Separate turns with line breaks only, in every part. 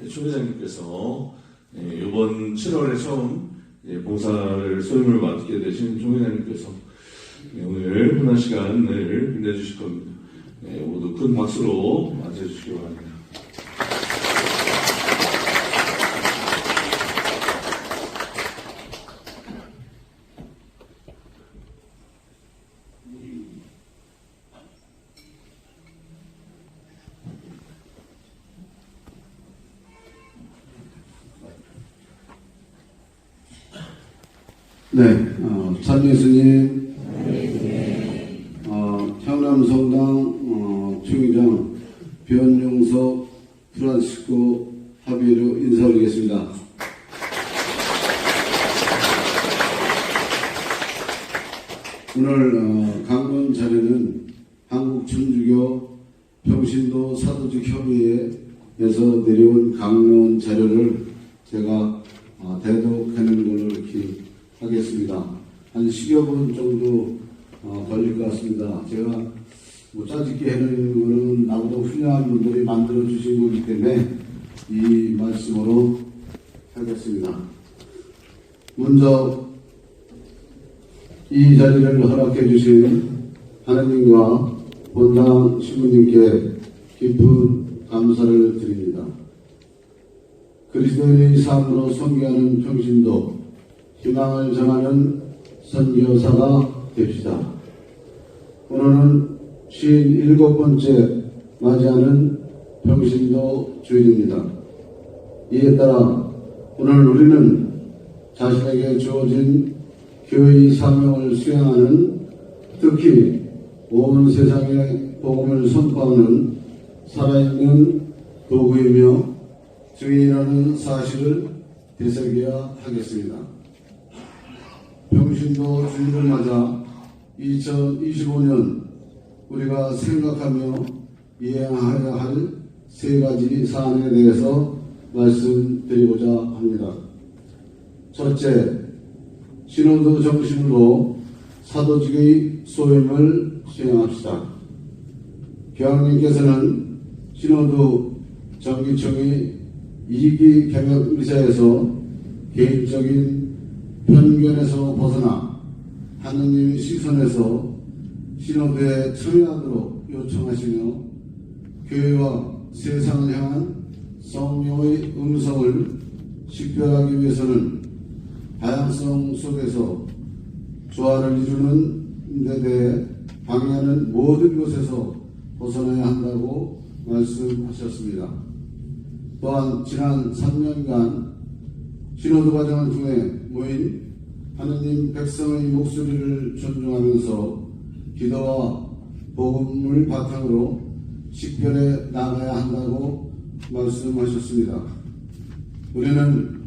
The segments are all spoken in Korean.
총회장님께서 이번 7월에 처음 봉사를 소임을 맡게 되신 총회장님께서 오늘 훈한 시간을 빛내주실 겁니다. 모두 큰 박수로 맞이해주시기 바랍니다.
네, 찬예수님, 향남성당 총회장 변용석 프란시스코 하비에로 인사드리겠습니다. 오늘 강론 자료는 한국천주교 평신도 사도직 협의회에서 내려온 강론 자료를 제가 대독하는 걸로 이렇게 하겠습니다. 한 10여 분 정도 걸릴 것 같습니다. 제가 짜집게 해놓은 거는 나보다 훌륭한 분들이 만들어주신 거기 때문에 이 말씀으로 하겠습니다. 먼저 이 자리를 허락해 주신 하나님과 본당 신부님께 깊은 감사를 드립니다. 그리스도인의 삶으로 선교하는 평신도 희망을 전하는 선교사가 됩시다. 오늘은 57번째 맞이하는 평신도 주일입니다. 이에 따라 오늘 우리는 자신에게 주어진 교회의 사명을 수행하는, 특히 온 세상에 복음을 선포하는 살아있는 도구이며 증인이라는 사실을 되새겨야 하겠습니다. 평신도 주일을 맞아 2025년 우리가 생각하며 이행해야 할 세 가지 사안에 대해서 말씀드리고자 합니다. 첫째, 신호도 정신으로 사도직의 소임을 수행합시다. 교황님께서는 신호도 정기총회 2기 개혁의사에서 개인적인 편견에서 벗어나 하느님의 시선에서 신호도에 참여하도록 요청하시며 교회와 세상을 향한 성령의 음성을 식별하기 위해서는 다양성 속에서 조화를 이루는 데 대해 방해하는 모든 것에서 벗어나야 한다고 말씀하셨습니다. 또한 지난 3년간 신호도 과정을 통해 모인 하느님 백성의 목소리를 존중하면서 기도와 복음을 바탕으로 식별해 나가야 한다고 말씀하셨습니다. 우리는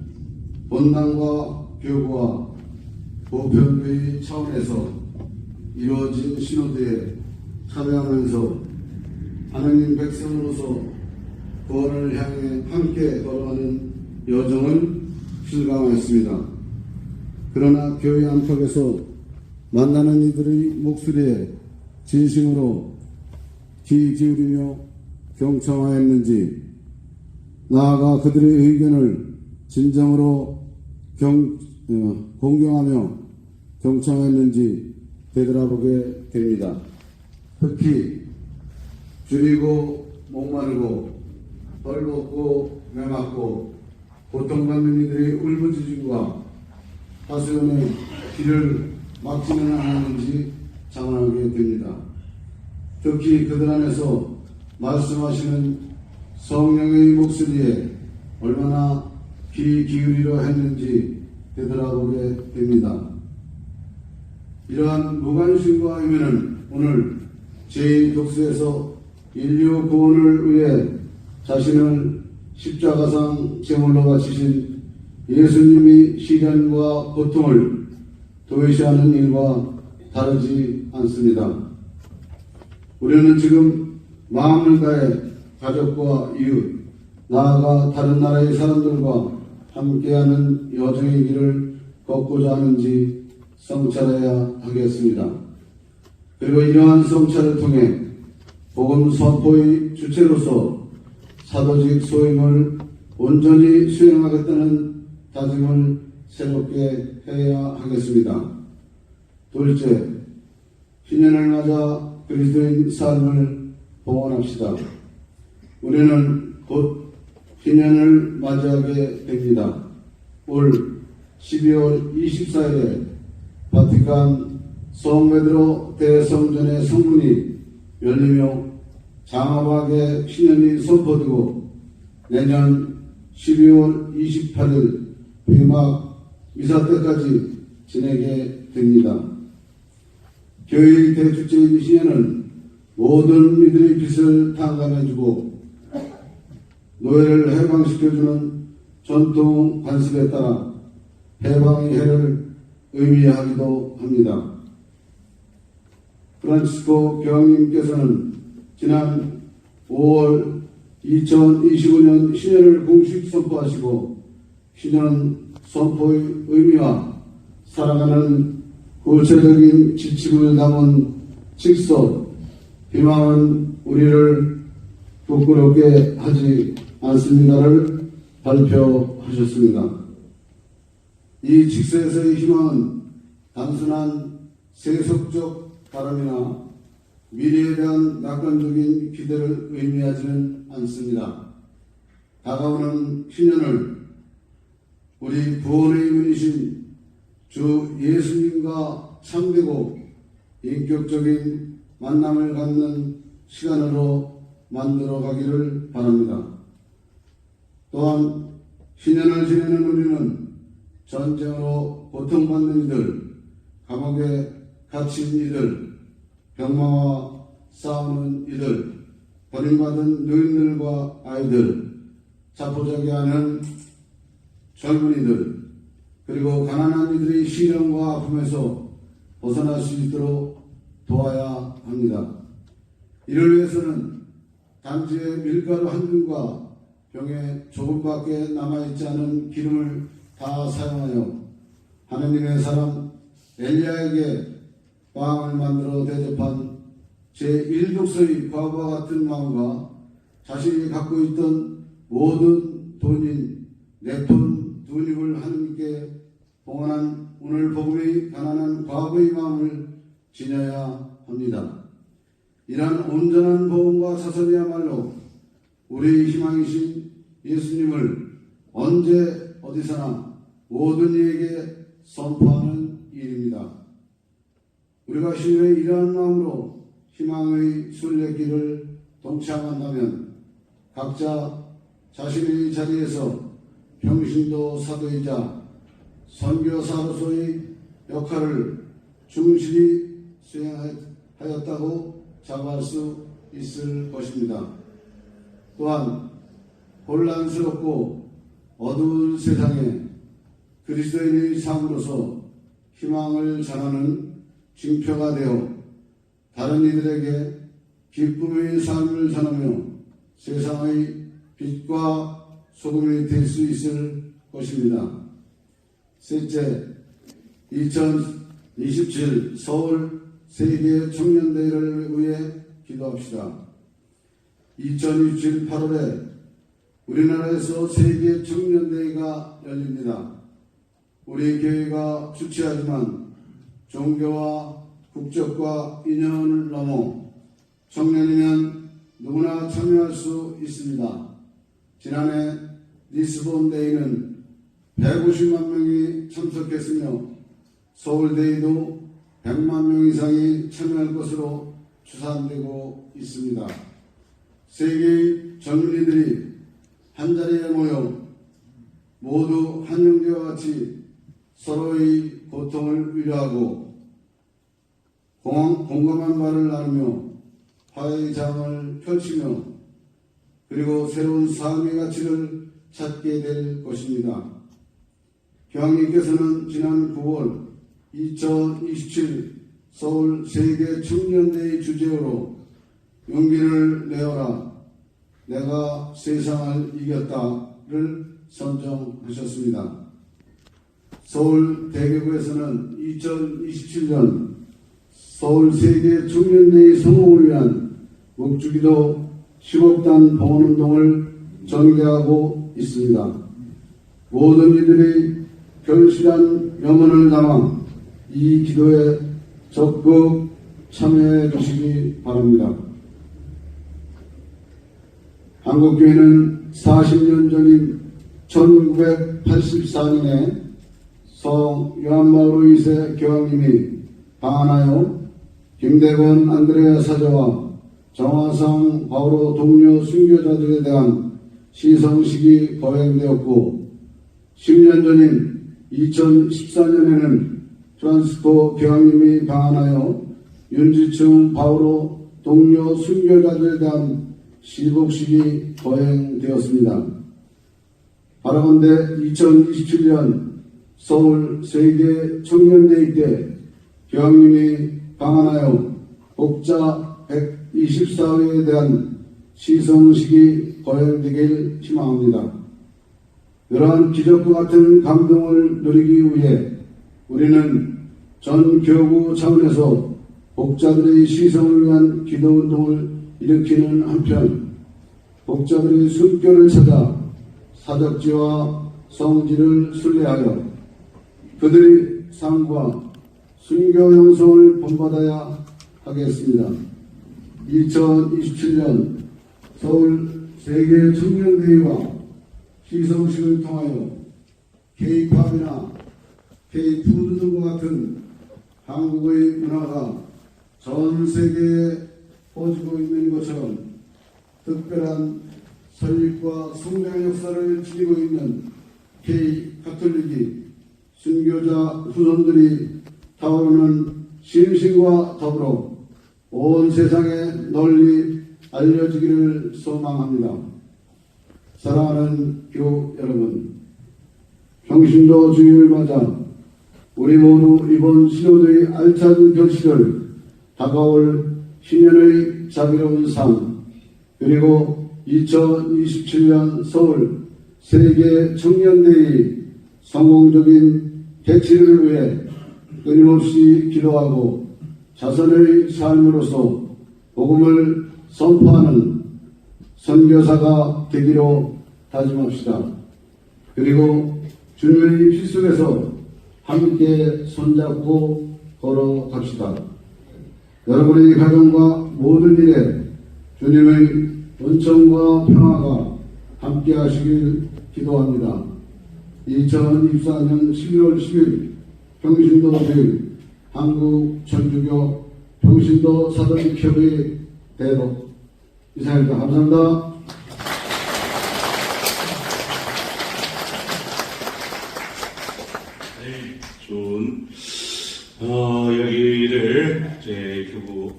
본당과 교구와 보편교의 차원에서 이루어진 신호대에 참여하면서 하느님 백성으로서 구원을 향해 함께 걸어가는 여정을 실감하였습니다. 그러나 교회 안팎에서 만나는 이들의 목소리에 진심으로 귀 기울이며 경청하였는지, 나아가 그들의 의견을 진정으로 공경하며 경청하였는지 되돌아보게 됩니다. 특히 줄이고 목마르고 헐벗고 메맞고 고통받는 이들의 울부짖음과 하소연의 길을 막지는 않았는지 자문하게 됩니다. 특히 그들 안에서 말씀하시는 성령의 목소리에 얼마나 귀 기울이려 했는지 되돌아보게 됩니다. 이러한 무관심과 의미는 오늘 제1독서에서 인류 구원을 위해 자신을 십자가상 제물로 바치신 예수님의 시련과 고통을 도외시하는 일과 다르지 않습니다. 우리는 지금 마음을 다해 가족과 이웃, 나아가 다른 나라의 사람들과 함께하는 여정의 길을 걷고자 하는지 성찰해야 하겠습니다. 그리고 이러한 성찰을 통해 복음 선포의 주체로서 사도직 소임을 온전히 수행하겠다는 다짐을 새롭게 해야 하겠습니다. 둘째, 신년을 맞아 그리스도인 삶을 봉헌합시다. 우리는 곧 신년을 맞이하게 됩니다. 올 12월 24일에 바티칸 성베드로 대성전의 성문이 열리며 장합하게 신년이 선포되고 내년 12월 28일閉幕 미사 때까지 지내게 됩니다. 교회의 대축제인 신년은 모든 이들의 빚을 탕감해주고 노예를 해방시켜주는 전통 관습에 따라 해방의 해를 의미하기도 합니다. 프란치스코 교황님께서는 지난 5월 2025년 신년을 공식 선포하시고 신년 선포의 의미와 살아가는 구체적인 지침을 담은 직서, 희망은 우리를 부끄럽게 하지 않습니다를 발표하셨습니다. 이 직서에서의 희망은 단순한 세속적 바람이나 미래에 대한 낙관적인 기대를 의미하지는 않습니다. 다가오는 신년을 우리 구원의 이문이신 주 예수님과 참되고 인격적인 만남을 갖는 시간으로 만들어 가기를 바랍니다. 또한 신년을 지내는 우리는 전쟁으로 고통받는 이들, 감옥에 갇힌 이들, 병마와 싸우는 이들, 버림받은 노인들과 아이들, 자포자기하는 젊은이들, 그리고 가난한 이들의 시련과 아픔에서 벗어날 수 있도록 도와야 합니다. 이를 위해서는 단지의 밀가루 한 줌과 병에 조금밖에 남아있지 않은 기름을 다 사용하여 하나님의 사람 엘리야에게 빵을 만들어 대접한 제1독서의 과부와 같은 마음과 자신이 갖고 있던 모든 돈인 4톤 돈입을 하나님께 봉헌한 오늘 복음의 가난한 과부의 마음을 지녀야 합니다. 이러한 온전한 복음과 사선이야말로 우리의 희망이신 예수님을 언제 어디서나 모든 이에게 선포하는 일입니다. 우리가 신뢰의 이러한 마음으로 희망의 순례길을 동참한다면 각자 자신의 자리에서 평신도 사도이자 선교사로서의 역할을 충실히 수행하였다고 자부할 수 있을 것입니다. 또한 혼란스럽고 어두운 세상에 그리스도인의 삶으로서 희망을 전하는 징표가 되어 다른 이들에게 기쁨의 삶을 전하며 세상의 빛과 소금이 될 수 있을 것입니다. 셋째, 2027 서울 세계 청년대회를 위해 기도합시다. 2027 8월에 우리나라에서 세계 청년대회가 열립니다. 우리 교회가 주최하지만 종교와 국적과 인연을 넘어 청년이면 누구나 참여할 수 있습니다. 지난해 리스본 데이는 150만 명이 참석했으며 서울데이도 100만 명 이상이 참여할 것으로 추산되고 있습니다. 세계의 젊은이들이 한자리에 모여 모두 한 형제와 같이 서로의 고통을 위로하고 공감한 말을 나누며 화해의 장을 펼치며 그리고 새로운 삶의 가치를 찾게 될 것입니다. 교황님께서는 지난 9월 2027 서울 세계 청년대회 주제어로 용기를 내어라 내가 세상을 이겼다를 선정하셨습니다. 서울 대교구에서는 2027년 서울 세계 청년대회 성공을 위한 목주기도 10억단 봉헌운동을 전개하고 있습니다. 모든 이들이 결실한 염원을 담아 이 기도에 적극 참여해 주시기 바랍니다. 한국교회는 40년 전인 1984년에 성 요한마으로 2세 교황님이 방한하여 김대건 안드레아 사자와 정화상 바오로 동료 순교자들에 대한 시성식이 거행되었고 10년 전인 2014년에는 프란시스코 교황님이 방한하여 윤지충 바오로 동료 순교자들에 대한 시복식이 거행되었습니다. 바라건대 2027년 서울 세계 청년대회 때 교황님이 방한하여 복자 124회에 대한 시성식이 거행되길 희망합니다. 이러한 기적과 같은 감동을 누리기 위해 우리는 전 교구 차원에서 복자들의 시성을 위한 기도운동을 일으키는 한편 복자들의 숨결을 찾아 사적지와 성지를 순례하여 그들의 삶과 순교 형성을 본받아야 하겠습니다. 2027년 서울 세계 청년대회와 시성식을 통하여 K-팝이나 K-푸드 등과 같은 한국의 문화가 전 세계에 퍼지고 있는 것처럼 특별한 설립과 성장의 역사를 지니고 있는 K-가톨릭이 순교자 후손들이 타오르는 심신과 더불어 온 세상에 널리 알려지기를 소망합니다. 사랑하는 교우 여러분, 평신도 주일을 맞아 우리 모두 이번 신호의 알찬 결실을 다가올 신년의 자비로운 삶 그리고 2027년 서울 세계 청년대회 성공적인 개최를 위해 끊임없이 기도하고 자선의 삶으로서 복음을 선포하는 선교사가 되기로 다짐합시다. 그리고 주님의 피 속에서 함께 손잡고 걸어갑시다. 여러분의 가정과 모든 일에 주님의 은총과 평화가 함께 하시길 기도합니다. 2024년 11월 10일 평신도 주일 한국 천주교 평신도 사도직협의 대로 이사입니다. 감사합니다.
네, 좋은 이야기를 제 교구